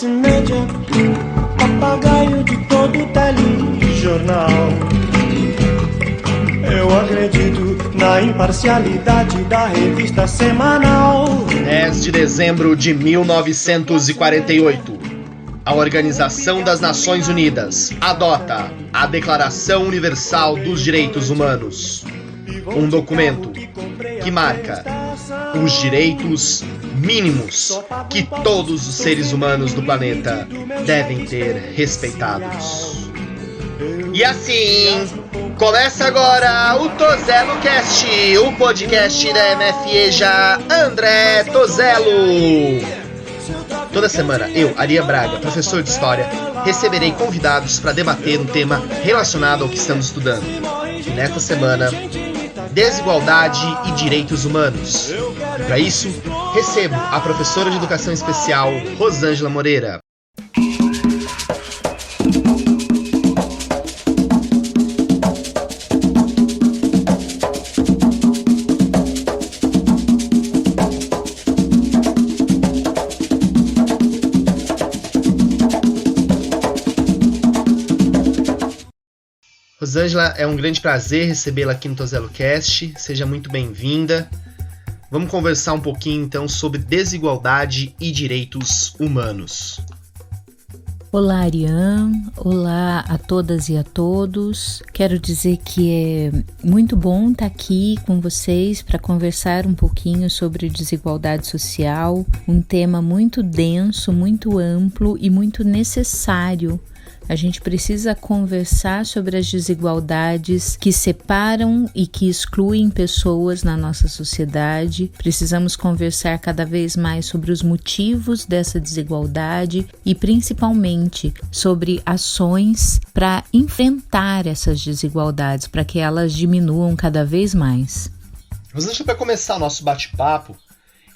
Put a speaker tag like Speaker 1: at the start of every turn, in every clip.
Speaker 1: classe média, papagaio de todo telejornal. Eu acredito na imparcialidade da revista semanal.
Speaker 2: 10 de dezembro de 1948, a Organização das Nações Unidas adota a Declaração Universal dos Direitos Humanos, um documento que marca os direitos mínimos que todos os seres humanos do planeta devem ter respeitados. E assim, começa agora o Tozelo Cast, o podcast da MFEJA André Tozelo. Toda semana, eu, Aria Braga, professor de História, receberei convidados para debater um tema relacionado ao que estamos estudando. E nesta semana, desigualdade e direitos humanos. E para isso, recebo a professora de Educação Especial, Rosângela Moreira. Rosângela, é um grande prazer recebê-la aqui no Tozelo Cast. Seja muito bem-vinda. Vamos conversar um pouquinho, então, sobre desigualdade e direitos humanos.
Speaker 3: Olá, Ariane. Olá a todas e a todos. Quero dizer que é muito bom estar aqui com vocês para conversar um pouquinho sobre desigualdade social, um tema muito denso, muito amplo e muito necessário. A gente precisa conversar sobre as desigualdades que separam e que excluem pessoas na nossa sociedade. Precisamos conversar cada vez mais sobre os motivos dessa desigualdade e, principalmente, sobre ações para enfrentar essas desigualdades, para que elas diminuam cada vez mais.
Speaker 2: Rosângela, para começar o nosso bate-papo,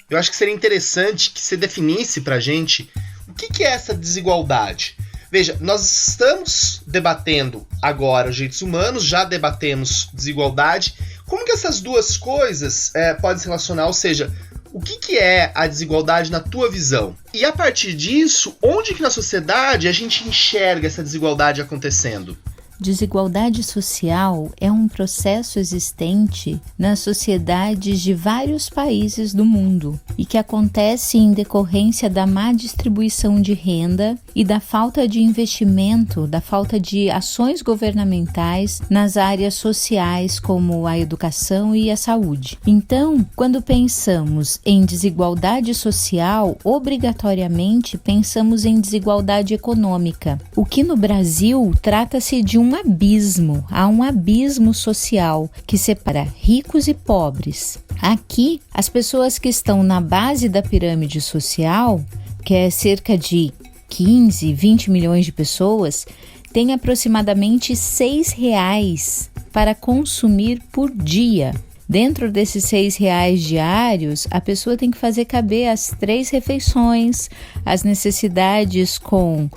Speaker 2: eu acho que seria interessante que você definisse para a gente o que é essa desigualdade. Veja, nós estamos debatendo agora os direitos humanos, já debatemos desigualdade. Como que essas duas coisas podem se relacionar? Ou seja, o que é a desigualdade na tua visão? E a partir disso, onde que na sociedade a gente enxerga essa desigualdade acontecendo?
Speaker 3: Desigualdade social é um processo existente nas sociedades de vários países do mundo e que acontece em decorrência da má distribuição de renda e da falta de investimento, da falta de ações governamentais nas áreas sociais como a educação e a saúde. Então, quando pensamos em desigualdade social, obrigatoriamente pensamos em desigualdade econômica, o que no Brasil trata-se de um abismo, há um abismo social que separa ricos e pobres. Aqui, as pessoas que estão na base da pirâmide social, que é cerca de 15, 20 milhões de pessoas, têm aproximadamente R$6 para consumir por dia. Dentro desses R$6 diários, a pessoa tem que fazer caber as 3 refeições, as necessidades com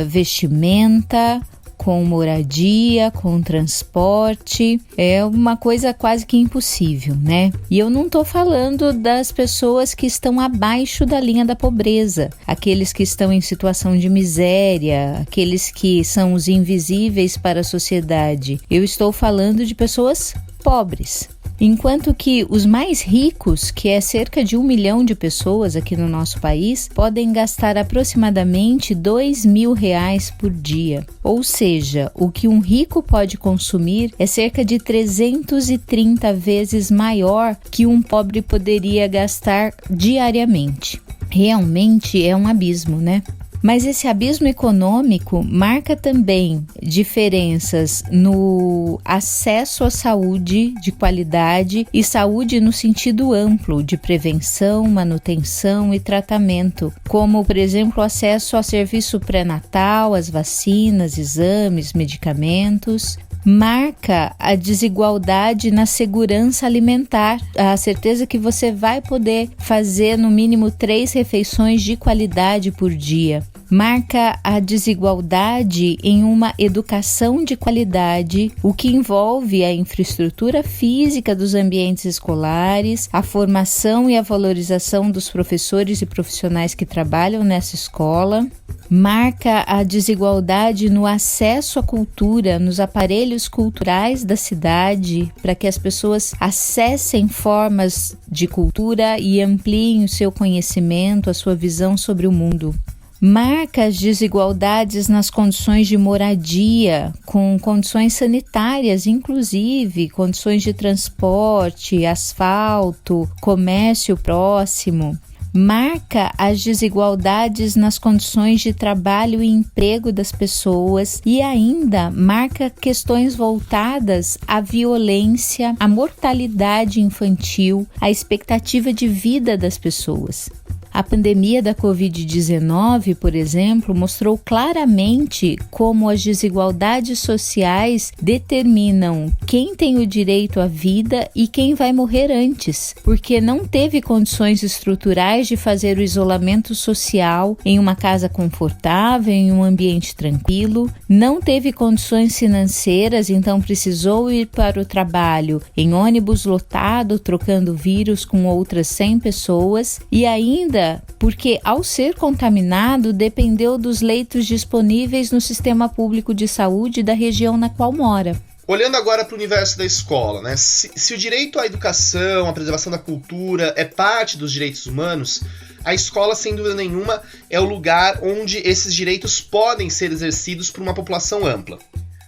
Speaker 3: vestimenta, com moradia, com transporte, é uma coisa quase que impossível, né? E eu não estou falando das pessoas que estão abaixo da linha da pobreza, aqueles que estão em situação de miséria, aqueles que são os invisíveis para a sociedade. Eu estou falando de pessoas pobres. Enquanto que os mais ricos, que é cerca de 1 milhão de pessoas aqui no nosso país, podem gastar aproximadamente R$2.000 por dia. Ou seja, o que um rico pode consumir é cerca de 330 vezes maior que um pobre poderia gastar diariamente. Realmente é um abismo, né? Mas esse abismo econômico marca também diferenças no acesso à saúde de qualidade e saúde no sentido amplo de prevenção, manutenção e tratamento, como, por exemplo, o acesso ao serviço pré-natal, às vacinas, exames, medicamentos. Marca a desigualdade na segurança alimentar, a certeza que você vai poder fazer no mínimo 3 refeições de qualidade por dia. marca a desigualdade em uma educação de qualidade, o que envolve a infraestrutura física dos ambientes escolares, a formação e a valorização dos professores e profissionais que trabalham nessa escola. Marca a desigualdade no acesso à cultura, nos aparelhos culturais da cidade, para que as pessoas acessem formas de cultura e ampliem o seu conhecimento, a sua visão sobre o mundo. Marca as desigualdades nas condições de moradia, com condições sanitárias, inclusive condições de transporte, asfalto, comércio próximo. Marca as desigualdades nas condições de trabalho e emprego das pessoas e ainda marca questões voltadas à violência, à mortalidade infantil, à expectativa de vida das pessoas. A pandemia da Covid-19, por exemplo, mostrou claramente como as desigualdades sociais determinam quem tem o direito à vida e quem vai morrer antes, porque não teve condições estruturais de fazer o isolamento social em uma casa confortável, em um ambiente tranquilo, não teve condições financeiras, então precisou ir para o trabalho em ônibus lotado, trocando vírus com outras 100 pessoas e ainda porque, ao ser contaminado, dependeu dos leitos disponíveis no sistema público de saúde da região na qual mora.
Speaker 2: Olhando agora para o universo da escola, né? Se o direito à educação, à preservação da cultura é parte dos direitos humanos, a escola, sem dúvida nenhuma, é o lugar onde esses direitos podem ser exercidos por uma população ampla.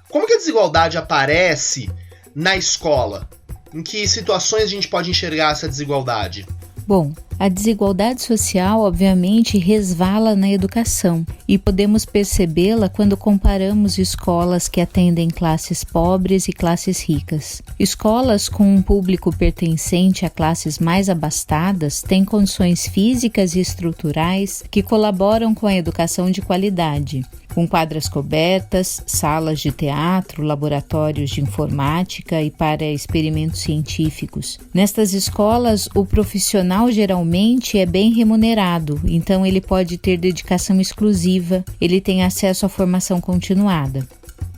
Speaker 2: Como que a desigualdade aparece na escola? Em que situações a gente pode enxergar essa desigualdade?
Speaker 3: Bom, a desigualdade social, obviamente, resvala na educação e podemos percebê-la quando comparamos escolas que atendem classes pobres e classes ricas. Escolas com um público pertencente a classes mais abastadas têm condições físicas e estruturais que colaboram com a educação de qualidade, com quadras cobertas, salas de teatro, laboratórios de informática e para experimentos científicos. Nestas escolas, o profissional geralmente é bem remunerado, então ele pode ter dedicação exclusiva, ele tem acesso à formação continuada.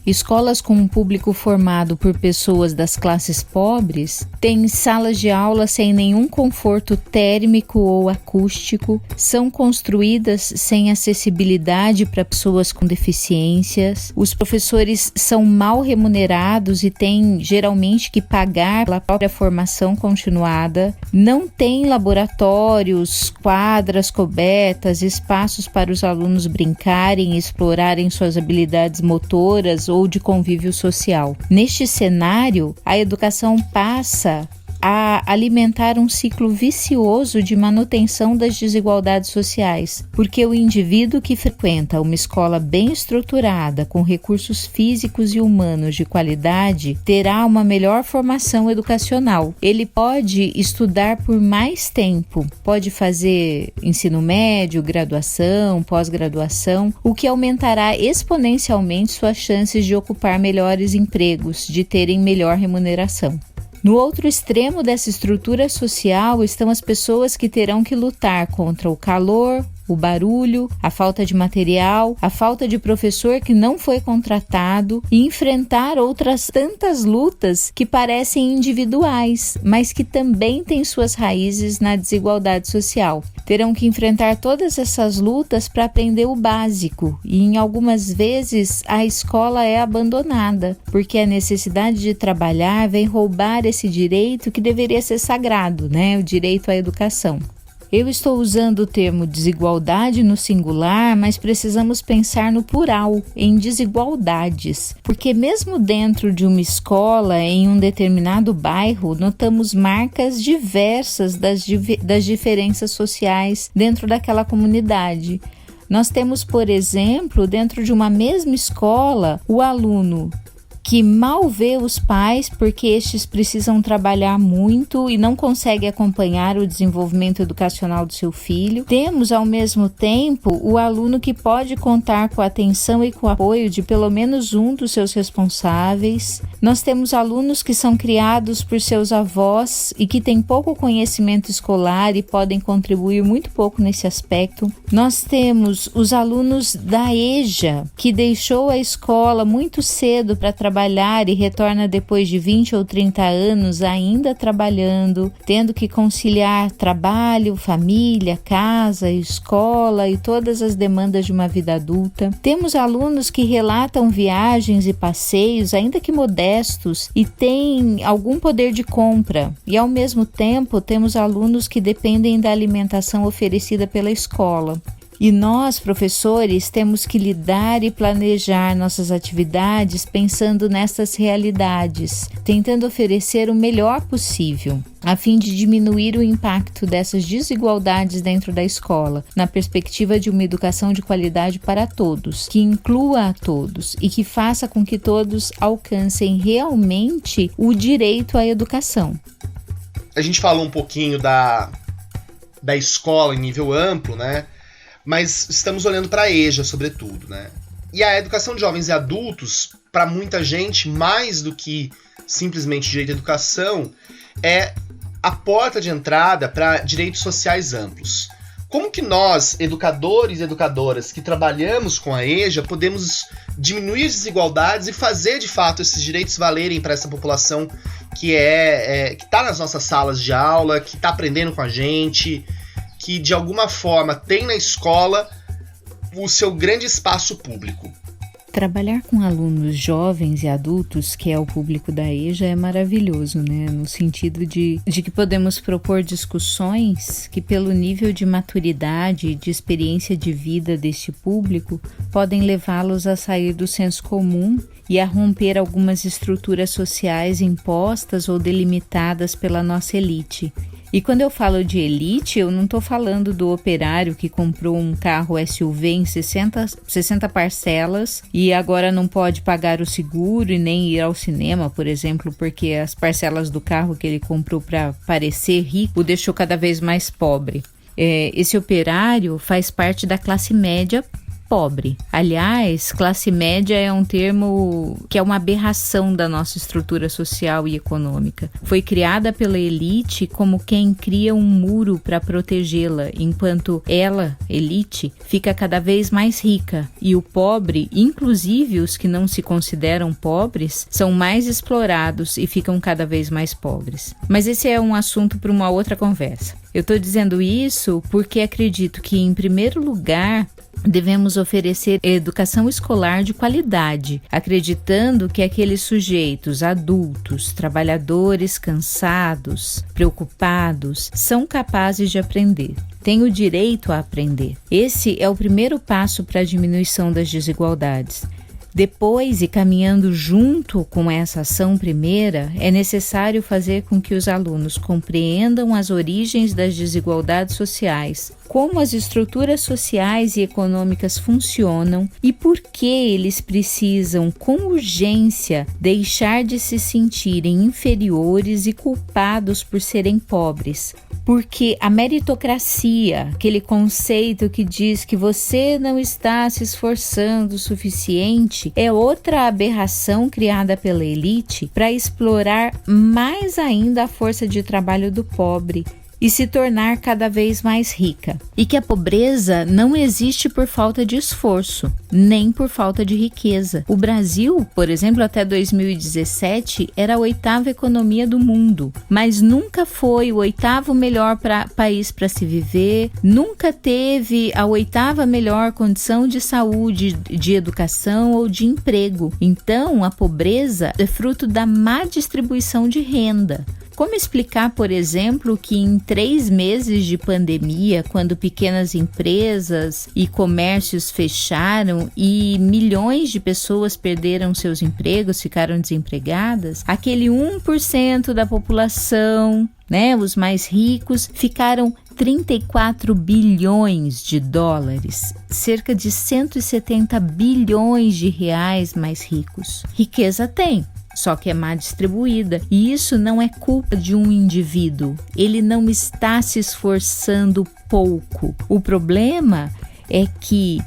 Speaker 3: Escolas com um público formado por pessoas das classes pobres têm salas de aula sem nenhum conforto térmico ou acústico, são construídas sem acessibilidade para pessoas com deficiências, os professores são mal remunerados e têm geralmente que pagar pela própria formação continuada, não tem laboratórios, quadras cobertas, espaços para os alunos brincarem e explorarem suas habilidades motoras ou de convívio social. Neste cenário, a educação passa a alimentar um ciclo vicioso de manutenção das desigualdades sociais, porque o indivíduo que frequenta uma escola bem estruturada, com recursos físicos e humanos de qualidade, terá uma melhor formação educacional. Ele pode estudar por mais tempo, pode fazer ensino médio, graduação, pós-graduação, o que aumentará exponencialmente suas chances de ocupar melhores empregos, de terem melhor remuneração. No outro extremo dessa estrutura social estão as pessoas que terão que lutar contra o calor, o barulho, a falta de material, a falta de professor que não foi contratado e enfrentar outras tantas lutas que parecem individuais, mas que também têm suas raízes na desigualdade social. Terão que enfrentar todas essas lutas para aprender o básico e, em algumas vezes, a escola é abandonada, porque a necessidade de trabalhar vem roubar esse direito que deveria ser sagrado, né? O direito à educação. Eu estou usando o termo desigualdade no singular, mas precisamos pensar no plural, em desigualdades, porque mesmo dentro de uma escola, em um determinado bairro, notamos marcas diversas das diferenças sociais dentro daquela comunidade. Nós temos, por exemplo, dentro de uma mesma escola, o aluno que mal vê os pais porque estes precisam trabalhar muito e não conseguem acompanhar o desenvolvimento educacional do seu filho. Temos, ao mesmo tempo, o aluno que pode contar com a atenção e com o apoio de pelo menos um dos seus responsáveis. Nós temos alunos que são criados por seus avós e que têm pouco conhecimento escolar e podem contribuir muito pouco nesse aspecto. Nós temos os alunos da EJA, que deixou a escola muito cedo para trabalhar e retorna depois de 20 ou 30 anos ainda trabalhando, tendo que conciliar trabalho, família, casa, escola e todas as demandas de uma vida adulta. Temos alunos que relatam viagens e passeios, ainda que modestos, e têm algum poder de compra. E ao mesmo tempo temos alunos que dependem da alimentação oferecida pela escola. E nós, professores, temos que lidar e planejar nossas atividades pensando nessas realidades, tentando oferecer o melhor possível, a fim de diminuir o impacto dessas desigualdades dentro da escola, na perspectiva de uma educação de qualidade para todos, que inclua a todos e que faça com que todos alcancem realmente o direito à educação.
Speaker 2: A gente falou um pouquinho da escola em nível amplo, né? Mas estamos olhando para a EJA, sobretudo, né? E a educação de jovens e adultos, para muita gente, mais do que simplesmente direito à educação, é a porta de entrada para direitos sociais amplos. Como que nós, educadores e educadoras que trabalhamos com a EJA, podemos diminuir as desigualdades e fazer, de fato, esses direitos valerem para essa população que está nas nossas salas de aula, que está aprendendo com a gente, que de alguma forma tem na escola o seu grande espaço público?
Speaker 3: Trabalhar com alunos jovens e adultos, que é o público da EJA, é maravilhoso, né? No sentido de que podemos propor discussões que, pelo nível de maturidade e de experiência de vida deste público, podem levá-los a sair do senso comum e a romper algumas estruturas sociais impostas ou delimitadas pela nossa elite. E quando eu falo de elite, eu não estou falando do operário que comprou um carro SUV em 60 parcelas e agora não pode pagar o seguro e nem ir ao cinema, por exemplo, porque as parcelas do carro que ele comprou para parecer rico o deixou cada vez mais pobre. Esse operário faz parte da classe média pobre. Aliás, classe média é um termo que é uma aberração da nossa estrutura social e econômica. Foi criada pela elite como quem cria um muro para protegê-la, enquanto ela, elite, fica cada vez mais rica e o pobre, inclusive os que não se consideram pobres, são mais explorados e ficam cada vez mais pobres. Mas esse é um assunto para uma outra conversa. Eu estou dizendo isso porque acredito que, em primeiro lugar, devemos oferecer educação escolar de qualidade, acreditando que aqueles sujeitos adultos, trabalhadores, cansados, preocupados, são capazes de aprender. Têm o direito a aprender. Esse é o primeiro passo para a diminuição das desigualdades. Depois, e caminhando junto com essa ação primeira, é necessário fazer com que os alunos compreendam as origens das desigualdades sociais, como as estruturas sociais e econômicas funcionam e por que eles precisam, com urgência, deixar de se sentirem inferiores e culpados por serem pobres. Porque a meritocracia, aquele conceito que diz que você não está se esforçando o suficiente, é outra aberração criada pela elite para explorar mais ainda a força de trabalho do pobre e se tornar cada vez mais rica. E que a pobreza não existe por falta de esforço, nem por falta de riqueza. O Brasil, por exemplo, até 2017, era a 8ª economia do mundo, mas nunca foi o 8º melhor país para se viver, nunca teve a 8ª melhor condição de saúde, de educação ou de emprego. Então, a pobreza é fruto da má distribuição de renda. Como explicar, por exemplo, que em 3 meses de pandemia, quando pequenas empresas e comércios fecharam e milhões de pessoas perderam seus empregos, ficaram desempregadas, aquele 1% da população, os mais ricos, ficaram 34 bilhões de dólares, cerca de 170 bilhões de reais mais ricos. Riqueza tem, só que é má distribuída. E isso não é culpa de um indivíduo. Ele não está se esforçando pouco. O problema é que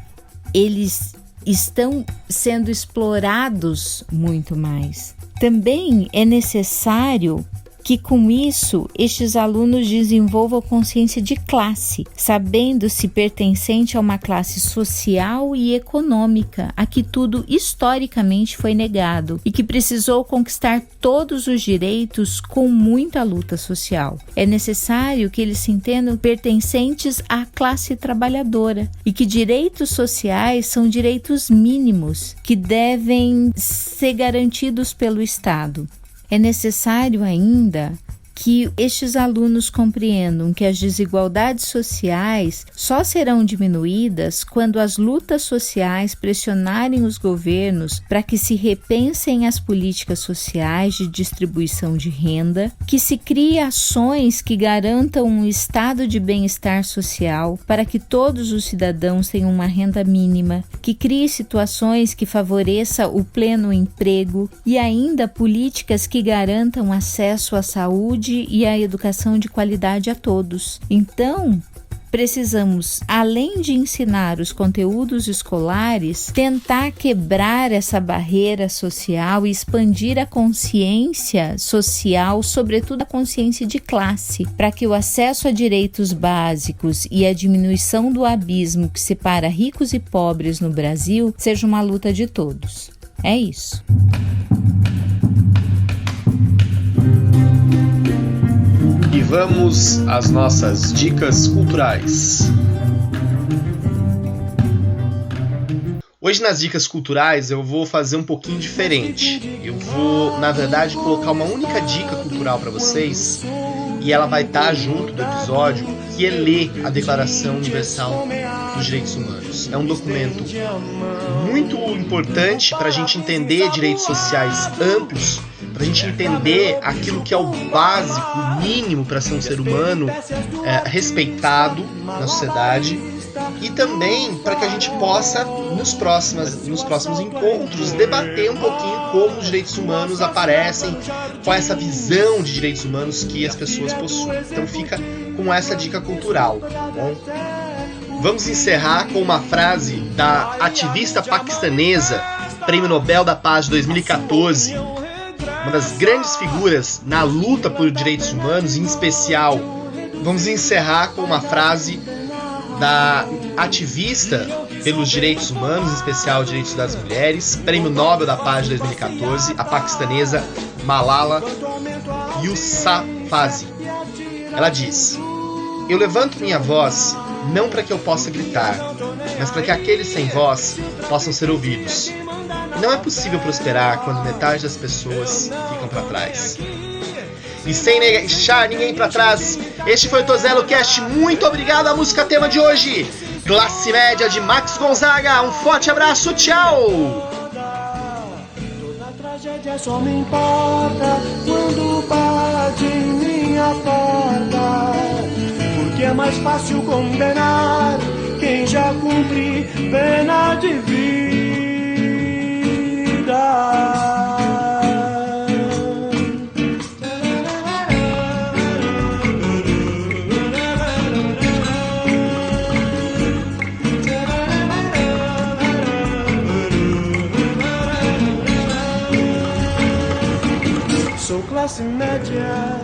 Speaker 3: eles estão sendo explorados muito mais. Também é necessário que com isso estes alunos desenvolvam consciência de classe, sabendo-se pertencente a uma classe social e econômica a que tudo historicamente foi negado e que precisou conquistar todos os direitos com muita luta social. É necessário que eles se entendam pertencentes à classe trabalhadora e que direitos sociais são direitos mínimos que devem ser garantidos pelo Estado. É necessário ainda que estes alunos compreendam que as desigualdades sociais só serão diminuídas quando as lutas sociais pressionarem os governos para que se repensem as políticas sociais de distribuição de renda, que se criem ações que garantam um estado de bem-estar social para que todos os cidadãos tenham uma renda mínima, que crie situações que favoreçam o pleno emprego e ainda políticas que garantam acesso à saúde e a educação de qualidade a todos. Então, precisamos, além de ensinar os conteúdos escolares, tentar quebrar essa barreira social e expandir a consciência social, sobretudo a consciência de classe, para que o acesso a direitos básicos e a diminuição do abismo que separa ricos e pobres no Brasil seja uma luta de todos. É isso.
Speaker 2: E vamos às nossas dicas culturais. Hoje nas dicas culturais eu vou fazer um pouquinho diferente. Eu vou, na verdade, colocar uma única dica cultural para vocês e ela vai estar junto do episódio, que é ler a Declaração Universal dos Direitos Humanos. É um documento muito importante para a gente entender direitos sociais amplos, para a gente entender aquilo que é o básico, o mínimo para ser um ser humano respeitado na sociedade, e também para que a gente possa, nos próximos encontros, debater um pouquinho como os direitos humanos aparecem, qual é essa visão de direitos humanos que as pessoas possuem. Então fica com essa dica cultural, tá bom? Vamos encerrar com uma frase da ativista paquistanesa, Prêmio Nobel da Paz de 2014, uma das grandes figuras na luta por direitos humanos, em especial. Vamos encerrar com uma frase da ativista pelos direitos humanos, em especial direitos das mulheres, Prêmio Nobel da Paz de 2014, a paquistanesa Malala Yousafzai. Ela diz: "Eu levanto minha voz não para que eu possa gritar, mas para que aqueles sem voz possam ser ouvidos. Não é possível prosperar quando metade das pessoas ficam para trás." E sem deixar ninguém para trás, este foi o Tozelo Cast. Muito obrigado à música tema de hoje, Classe Média, de Max Gonzaga. Um forte abraço, tchau!
Speaker 1: Toda tragédia só me importa quando bate em minha porta, porque é mais fácil condenar quem já cumpre pena de vida. Sou classe média,